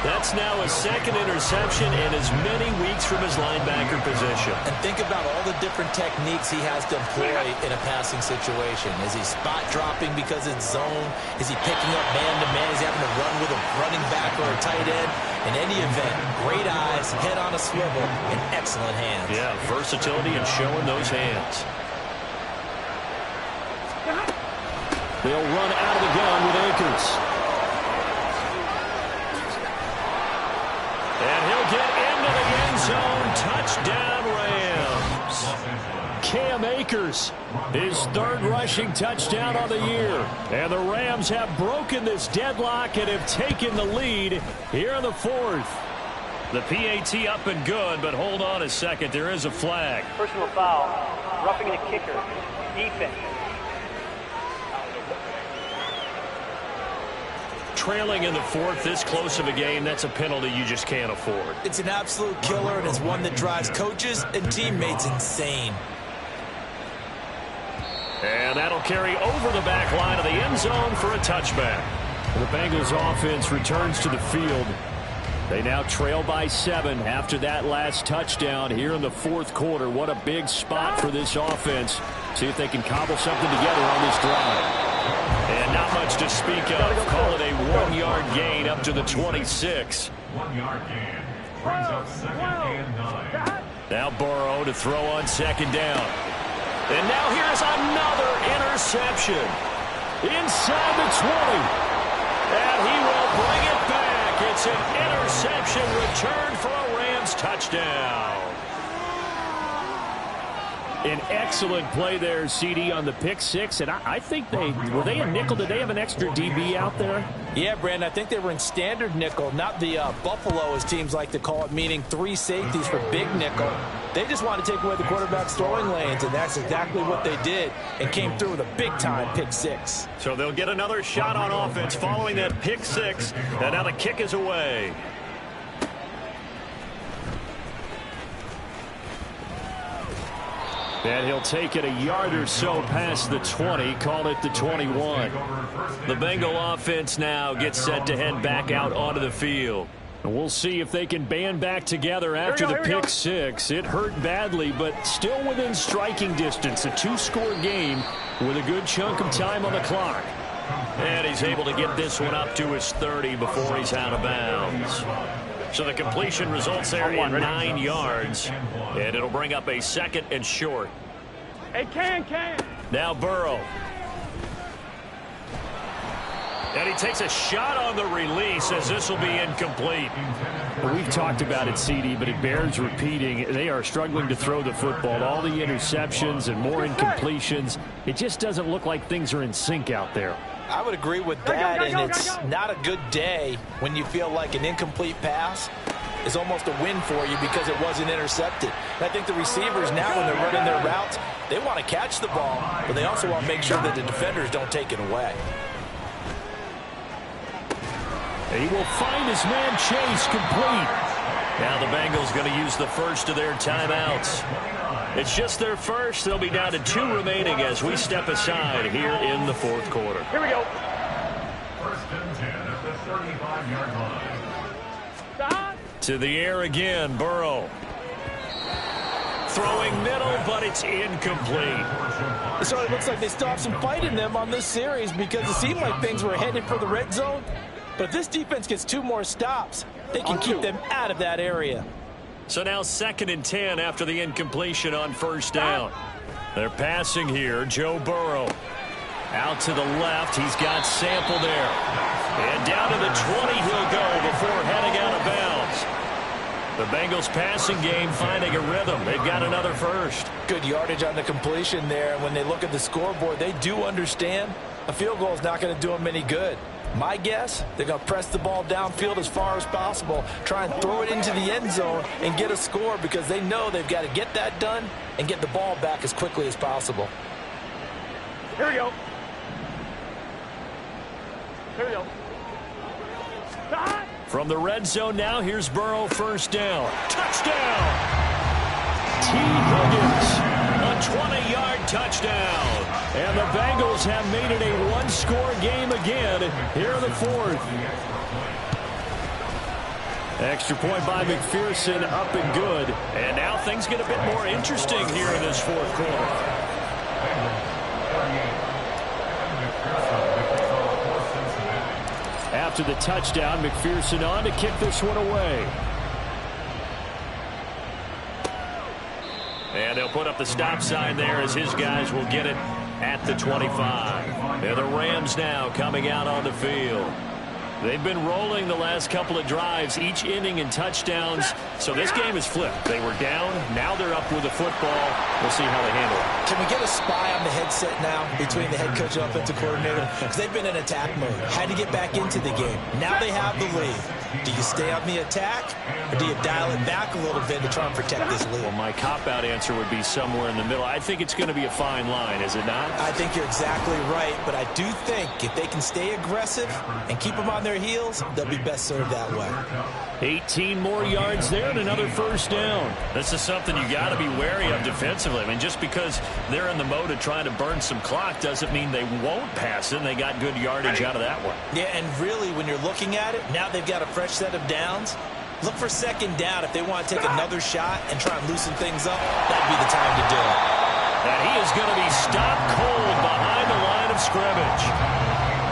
That's now his 2nd interception in as many weeks from his linebacker position. And think about all the different techniques he has to employ in a passing situation. Is he spot dropping because it's zone? Is he picking up man-to-man? Is he having to run with a running back or a tight end? In any event, great eyes, head on a swivel, and excellent hands. Yeah, versatility and showing those hands. They'll run out of the gun with Akers. And he'll get into the end zone. Touchdown, Rams. Cam Akers, his third rushing touchdown on the year. And the Rams have broken this deadlock and have taken the lead here in the fourth. The PAT up and good, but hold on a second. There is a flag. Personal foul. Roughing the kicker. Defense. Trailing in the fourth, this close of a game, that's a penalty you just can't afford. It's an absolute killer, and it's one that drives coaches and teammates insane. And that'll carry over the back line of the end zone for a touchback. The Bengals offense returns to the field. They now trail by 7 after that last touchdown here in the fourth quarter. What a big spot for this offense. See if they can cobble something together on this drive. And not much to speak of. Call it a 1-yard gain up to the 26. 1-yard gain. Brings up 2nd and 9. Now Burrow to throw on 2nd down. And now here's another interception. Inside the 20. And he will bring it back. It's an interception returned for a Rams touchdown. An excellent play there, CD, on the pick six. And I think were they in nickel? Did they have an extra DB out there? Yeah, Brandon, I think they were in standard nickel, not the Buffalo, as teams like to call it, meaning 3 safeties for big nickel. They just wanted to take away the quarterback's throwing lanes, and that's exactly what they did, and came through with a big-time pick six. So they'll get another shot on offense following that pick six, and now the kick is away. And he'll take it a yard or so past the 20, call it the 21. The Bengal offense now gets set to head back out onto the field. And we'll see if they can band back together after the pick six. It hurt badly, but still within striking distance. A 2-score game with a good chunk of time on the clock. And he's able to get this one up to his 30 before he's out of bounds. So the completion results there in 9 yards. And it'll bring up a 2nd and short. Hey, Can. Now Burrow. And he takes a shot on the release as this will be incomplete. We've talked about it, CD, but it bears repeating. They are struggling to throw the football. All the interceptions and more incompletions. It just doesn't look like things are in sync out there. I would agree with that, and it's not a good day when you feel like an incomplete pass is almost a win for you because it wasn't intercepted. And I think the receivers now, when they're running their routes, they want to catch the ball, but they also want to make sure that the defenders don't take it away. He will find his man Chase complete. Now the Bengals going to use the first of their timeouts. It's just their first. They'll be down to 2 remaining as we step aside here in the fourth quarter. Here we go. 1st and 10 at the 35-yard line. Stop. To the air again, Burrow. Throwing middle, but it's incomplete. So it looks like they stopped some fight in them on this series because it seemed like things were headed for the red zone. But if this defense gets 2 more stops, they can keep them out of that area. So now 2nd and 10 after the incompletion on 1st down. They're passing here. Joe Burrow. Out to the left. He's got Sample there. And down to the 20 he'll go before heading out of bounds. The Bengals passing game finding a rhythm. They've got another first. Good yardage on the completion there. When they look at the scoreboard, they do understand a field goal is not going to do them any good. My guess, they're going to press the ball downfield as far as possible, try and throw it into the end zone and get a score because they know they've got to get that done and get the ball back as quickly as possible. Here we go. Stop. From the red zone now, here's Burrow, 1st down. Touchdown! T. Higgins, a 20-yard touchdown. And the Bengals have made it a 1-score game again here in the fourth. Extra point by McPherson, up and good. And now things get a bit more interesting here in this fourth quarter. After the touchdown, McPherson on to kick this one away. And they'll put up the stop sign there as his guys will get it at the 25. And the Rams now coming out on the field. They've been rolling the last couple of drives, each inning in touchdowns. So this game is flipped. They were down. Now they're up with the football. We'll see how they handle it. Can we get a spy on the headset now between the head coach and offensive coordinator? Because they've been in attack mode. Had to get back into the game. Now they have the lead. Do you stay on the attack, or do you dial it back a little bit to try and protect this lead? Well, my cop-out answer would be somewhere in the middle. I think it's going to be a fine line, is it not? I think you're exactly right, but I do think if they can stay aggressive and keep them on their heels, they'll be best served that way. 18 more yards there and another first down. This is something you got to be wary of defensively. I mean, just because they're in the mode of trying to burn some clock doesn't mean they won't pass it, and they got good yardage out of that one. Yeah, and really, when you're looking at it, now they've got a fresh set of downs. Look for second down if they want to take another shot and try and loosen things up. That'd be the time to do it. And he is going to be stopped cold behind the line of scrimmage.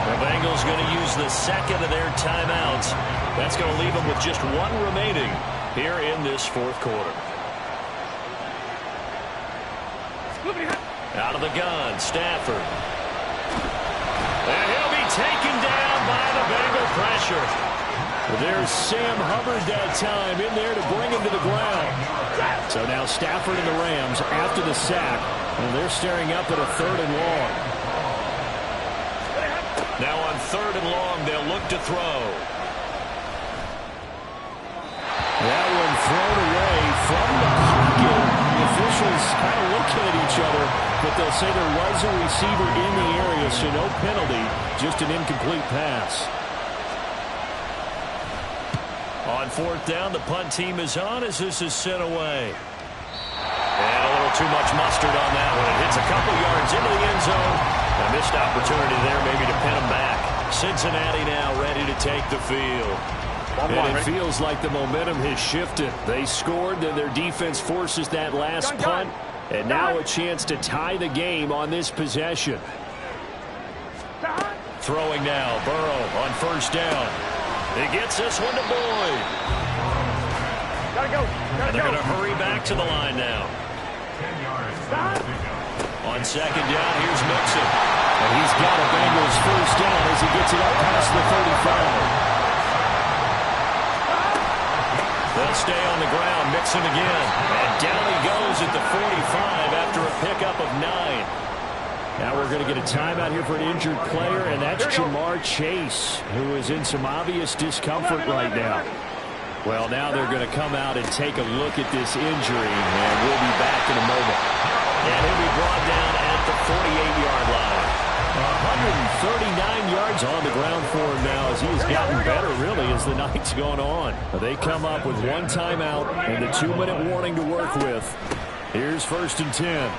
The Bengals going to use the second of their timeouts. That's going to leave them with just one remaining here in this fourth quarter. Out of the gun, Stafford. And he'll be taken down by the Bengal pressure. There's Sam Hubbard that time in there to bring him to the ground. So now Stafford and the Rams after the sack, and they're staring up at a 3rd and long. Now on 3rd and long, they'll look to throw. That one thrown away from the pocket. The officials kind of looking at each other, but they'll say there was a receiver in the area, so no penalty, just an incomplete pass. On 4th down, the punt team is on as this is sent away. And a little too much mustard on that one. It hits a couple yards into the end zone. A missed opportunity there maybe to pin them back. Cincinnati now ready to take the field. And it feels like the momentum has shifted. They scored, then their defense forces that last punt. And now a chance to tie the game on this possession. Throwing now, Burrow on 1st down. He gets this one to Boyd. Gotta go. And they're going to hurry back to the line now. On 2nd down, here's Mixon. And he's got a Bengals first down as he gets it up past the 35. They'll stay on the ground. Mixon again. And down he goes at the 45 after a pickup of 9. Now we're going to get a timeout here for an injured player, and that's Jamar Chase, who is in some obvious discomfort right now. Well, now they're going to come out and take a look at this injury, and we'll be back in a moment. And he'll be brought down at the 48-yard line. 139 yards on the ground for him now as he has gotten better, really, as the night's gone on. They come up with one timeout and the 2-minute warning to work with. Here's 1st and 10.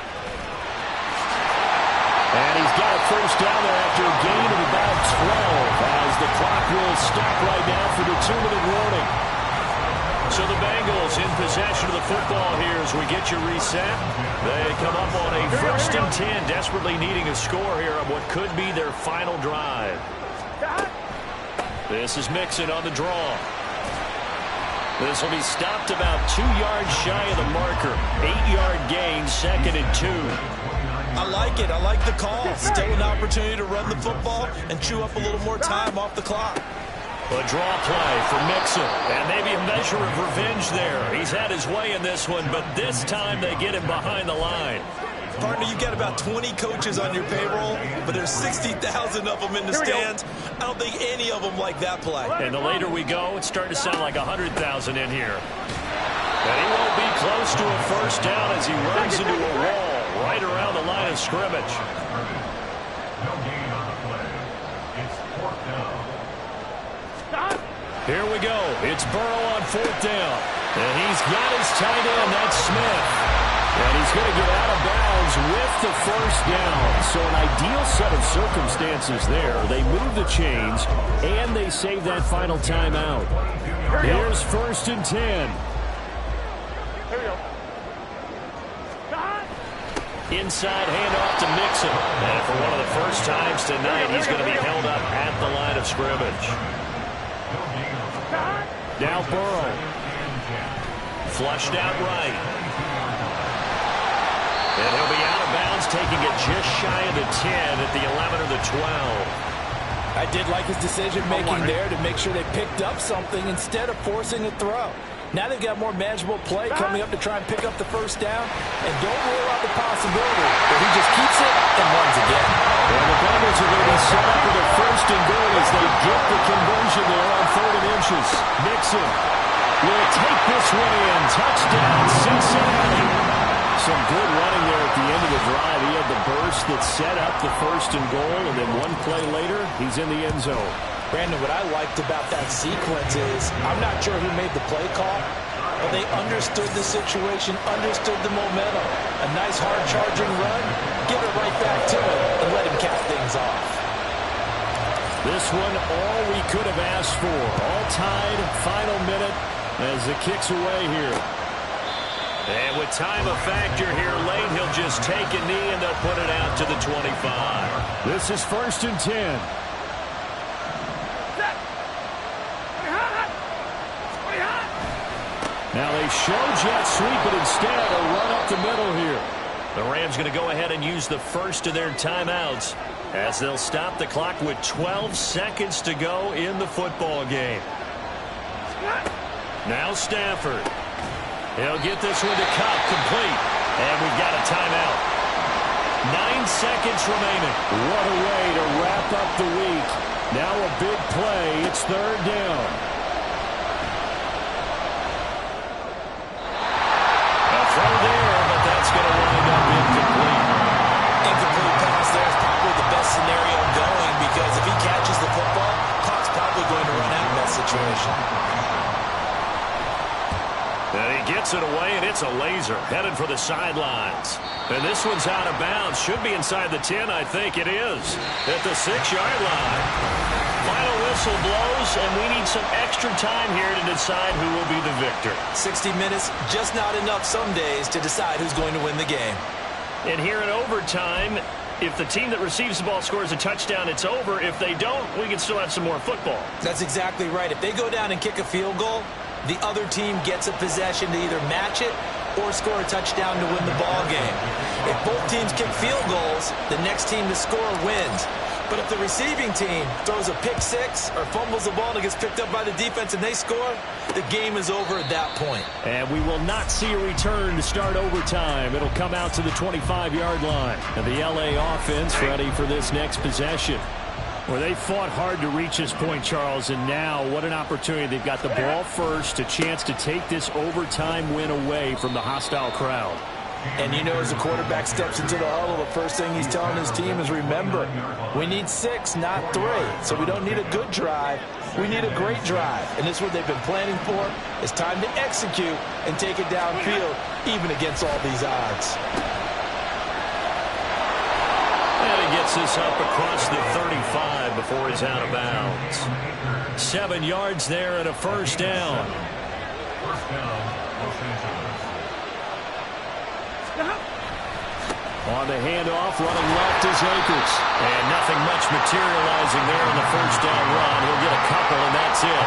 And he's got a first down there after a gain of about 12 as the clock will stop right now for the 2-minute warning. So the Bengals in possession of the football here as we get you reset. They come up on a 1st and 10, desperately needing a score here on what could be their final drive. This is Mixon on the draw. This will be stopped about 2 yards shy of the marker. 8-yard gain, 2nd and 2. I like it. I like the call. Still an opportunity to run the football and chew up a little more time off the clock. A draw play for Mixon, and maybe a measure of revenge there. He's had his way in this one, but this time they get him behind the line. Partner, you've got about 20 coaches on your payroll, but there's 60,000 of them in the stands. I don't think any of them like that play. And the later we go, it's starting to sound like 100,000 in here. And he won't be close to a first down as he runs into a wall right around the line of scrimmage. Here we go. It's Burrow on 4th down. And he's got his tight end. That's Smith. And he's going to get out of bounds with the first down. So an ideal set of circumstances there. They move the chains, and they save that final timeout. Here's 1st and 10. Here we go. Inside handoff to Mixon. And for one of the first times tonight, he's going to be held up at the line of scrimmage. Now Burrow. Flushed out right. And he'll be out of bounds, taking it just shy of the 10 at the 11 or the 12. I did like his decision-making there to make sure they picked up something instead of forcing a throw. Now they've got more manageable play coming up to try and pick up the first down. And don't rule out the possibility that he just keeps it and runs again. Well, the Bengals are going to be set up for the first and goal as they get the conversion there on 3rd and inches. Mixon will take this one in. Touchdown, Cincinnati. Some good running there at the end of the drive. He had the burst that set up the first and goal, and then one play later, he's in the end zone. Brandon, what I liked about that sequence is I'm not sure who made the play call, but they understood the situation, understood the momentum. A nice hard-charging run, give it right back to him, and let him cap things off. This one, all we could have asked for. All tied, final minute as it kicks away here. And with time a factor here late, he'll just take a knee and they'll put it out to the 25. This is 1st and 10. Now they show jet sweep, but instead a run up the middle here. The Rams going to go ahead and use the first of their timeouts as they'll stop the clock with 12 seconds to go in the football game. Now Stafford. He'll get this one to Cup, complete. And we've got a timeout. 9 seconds remaining. What a way to wrap up the week. Now a big play. It's 3rd down. There, but that's going to wind up incomplete. Incomplete pass there is probably the best scenario going because if he catches the football, clock's probably going to run out in that situation. And he gets it away, and it's a laser headed for the sidelines. And this one's out of bounds. Should be inside the 10, I think it is. At the 6-yard line. Final whistle blows, and we need some extra time here to decide who will be the victor. 60 minutes, just not enough some days to decide who's going to win the game. And here in overtime, if the team that receives the ball scores a touchdown, it's over. If they don't, we can still have some more football. That's exactly right. If they go down and kick a field goal, the other team gets a possession to either match it or score a touchdown to win the ball game. If both teams kick field goals, the next team to score wins. But if the receiving team throws a pick six or fumbles the ball and it gets picked up by the defense and they score, the game is over at that point. And we will not see a return to start overtime. It'll come out to the 25-yard line. And the L.A. offense ready for this next possession. Well, they fought hard to reach this point, Charles, and now what an opportunity. They've got the ball first, a chance to take this overtime win away from the hostile crowd. And you know, as the quarterback steps into the huddle, the first thing he's telling his team is, remember, we need 6, not 3. So we don't need a good drive. We need a great drive. And this is what they've been planning for. It's time to execute and take it downfield, even against all these odds. And he gets this up across the 35 before he's out of bounds. 7 yards there and a first down. On the handoff, running left is Akers. And nothing much materializing there in the first down run. He'll get a couple, and that's it.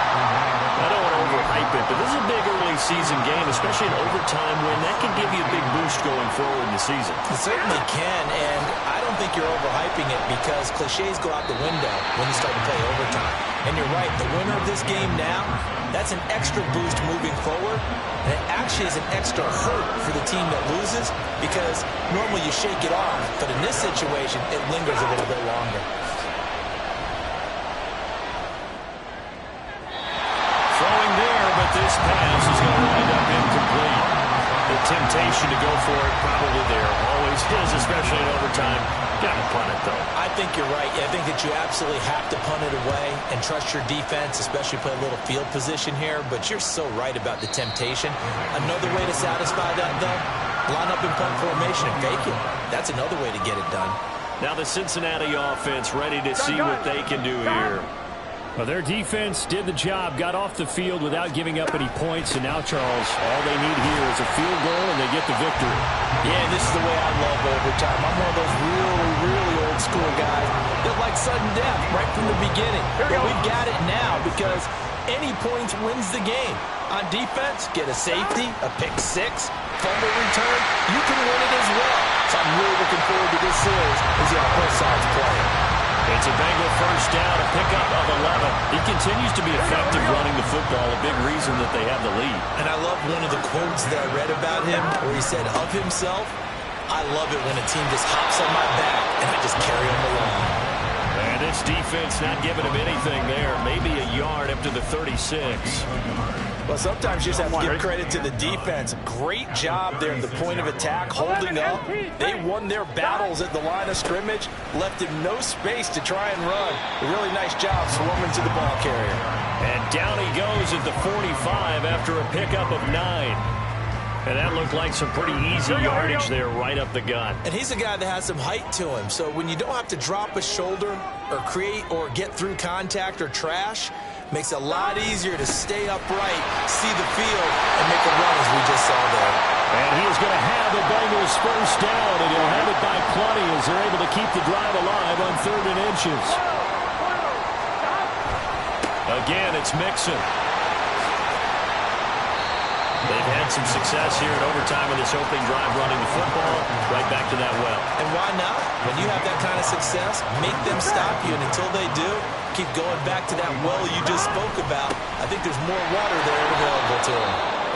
I don't want to overhype it, but this is a big early season game, especially an overtime win. That can give you a big boost going forward in the season. It certainly can, and I don't think you're overhyping it because cliches go out the window when you start to play overtime. And you're right, the winner of this game now, that's an extra boost moving forward. And it actually is an extra hurt for the team that loses because normally you shake it off, but in this situation, it lingers a little bit longer. Throwing there, but this pass is going to wind up incomplete. The temptation to go for it probably there. Always is, especially in overtime. Got to punt it, though. I think you're right. I think that you absolutely have to punt it away and trust your defense, especially play a little field position here. But you're so right about the temptation. Another way to satisfy that, though, line up in punt formation and fake it. That's another way to get it done. Now the Cincinnati offense ready to see what they can do here. Well, their defense did the job, got off the field without giving up any points, and now, Charles, all they need here is a field goal, and they get the victory. Yeah, this is the way I love overtime. I'm one of those really, really old school guys that like sudden death right from the beginning. But we've got it now because any points wins the game. On defense, get a safety, a pick six, fumble return, you can win it as well. So I'm really looking forward to this series as you have both sides playing. It's a Bengal first down, a pickup of 11. He continues to be effective running the football, a big reason that they have the lead. And I love one of the quotes that I read about him where he said of himself, "I love it when a team just hops on my back and I just carry them along." And this defense not giving him anything there. Maybe a yard up to the 36. Well, sometimes you just have to give credit to the defense. Great job there at the point of attack, holding up. They won their battles at the line of scrimmage, left him no space to try and run. A really nice job swarming to the ball carrier. And down he goes at the 45 after a pickup of 9. And that looked like some pretty easy yardage there right up the gut. And he's a guy that has some height to him, so when you don't have to drop a shoulder or create or get through contact or trash, makes it a lot easier to stay upright, see the field, and make a run as we just saw there. And he is going to have the Bengals first down, and he'll have it by plenty as they're able to keep the drive alive on 3rd and inches. Again, it's Mixon. They've had some success here in overtime with this opening drive running the football right back to that well. And why not? When you have that kind of success, make them stop you. And until they do, keep going back to that well you just spoke about. I think there's more water there available to him.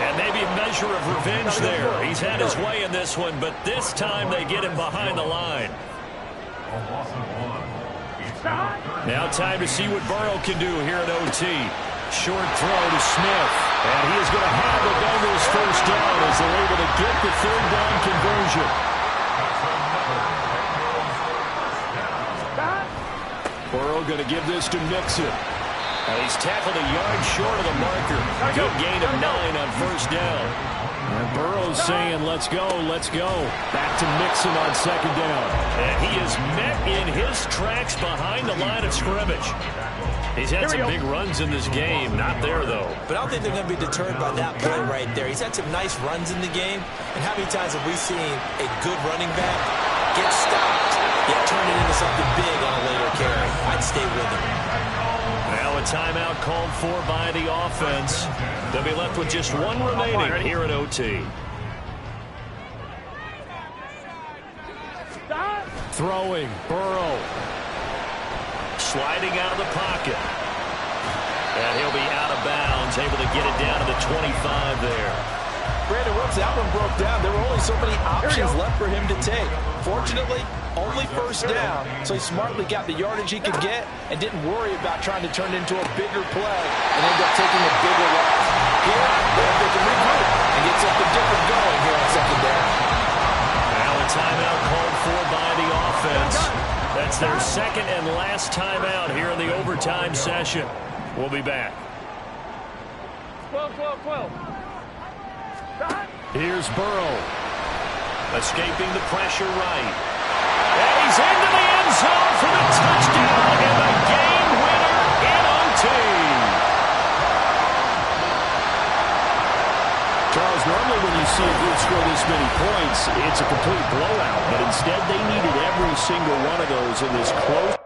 And maybe a measure of revenge there. He's had his way in this one, but this time they get him behind the line. Now time to see what Burrow can do here at OT. Short throw to Smith. And he is going to have the Bengals first down as they're able to get the 3rd down conversion. Burrow going to give this to Mixon. And he's tackled a yard short of the marker. Good gain of 9 on first down. And Burrow's saying, let's go, let's go. Back to Mixon on 2nd down. And he is met in his tracks behind the line of scrimmage. He's had some big runs in this game. Not there, though. But I don't think they're going to be deterred by that play right there. He's had some nice runs in the game. And how many times have we seen a good running back get stopped, yet turn it into something big on a later carry? I'd stay with him. Now a timeout called for by the offense. They'll be left with just one remaining here at OT. Throwing, Burrow. Sliding out of the pocket. And he'll be out of bounds, able to get it down to the 25 there. Brandon, once that one broke down, there were only so many options left for him to take. Fortunately, only first down, so he smartly got the yardage he could get and didn't worry about trying to turn it into a bigger play and end up taking a bigger loss. Here, they can regroup and get something different going here on 2nd down. Now a timeout called for by the offense. That's their 2nd and last timeout here in the overtime session. We'll be back. 12. Here's Burrow. Escaping the pressure right. And he's into the end zone for the touchdown and the game winner in OT. Charles, normally when you see a group score this many points, it's a complete blowout. But instead, they needed every single one of those in this close